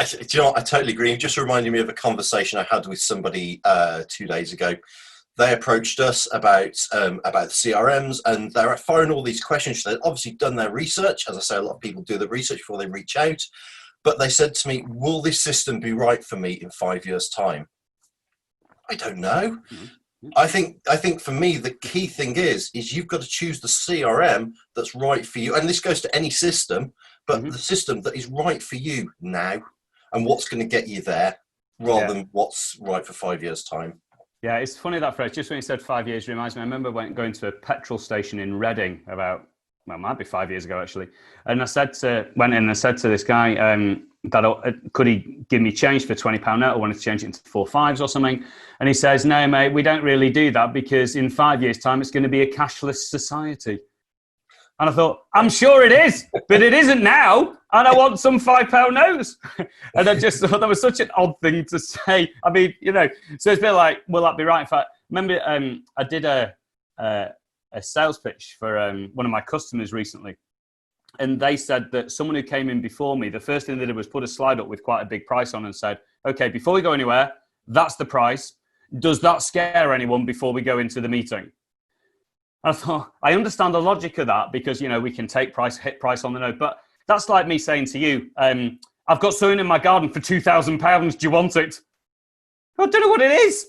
do you know what? I totally agree. It just reminded me of a conversation I had with somebody 2 days ago. They approached us about the CRMs, and they're firing all these questions. They've obviously done their research. As I say, a lot of people do the research before they reach out. But they said to me, "Will this system be right for me in 5 years' time?" I don't know. I think for me the key thing is you've got to choose the CRM that's right for you, and this goes to any system, but the system that is right for you now, and what's going to get you there, rather than what's right for 5 years' time. Yeah, it's funny that phrase. Just when you said 5 years, reminds me. I remember going to a petrol station in Reading about, well, it might be 5 years ago actually, and went in and I said to this guy that could he give me change for £20 note? I wanted to change it into 4 5s or something, and he says, "No, mate, we don't really do that because in 5 years' time it's going to be a cashless society." And I thought, I'm sure it is, but it isn't now, and I want some £5 notes. And I just thought that was such an odd thing to say. I mean, so it's a bit like, will that be right? In fact, remember, I did a sales pitch for one of my customers recently, and they said that someone who came in before me, the first thing they did was put a slide up with quite a big price on and said, "Okay, before we go anywhere, that's the price. Does that scare anyone before we go into the meeting?" I thought, I understand the logic of that because, we can hit price on the note, but that's like me saying to you, "I've got something in my garden for £2,000. Do you want it?" I don't know what it is.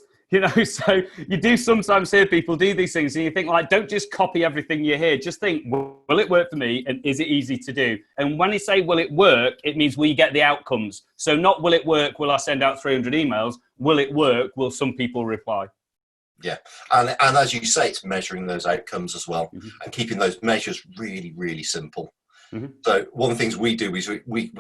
So you do sometimes hear people do these things and you think, like, don't just copy everything you hear. Just think, will it work for me? And is it easy to do? And when you say, will it work? It means will you get the outcomes? So not will it work? Will I send out 300 emails? Will it work? Will some people reply? Yeah, and as you say, it's measuring those outcomes as well, and keeping those measures really, really simple. So one of the things we do is we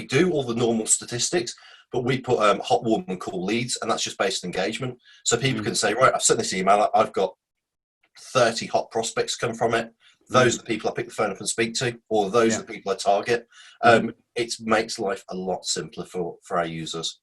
do all the normal statistics, but we put hot, warm, and cool leads, and that's just based on engagement. So people can say, right, I've sent this email, I've got 30 hot prospects come from it. Those are the people I pick the phone up and speak to, or those are the people I target. It makes life a lot simpler for our users.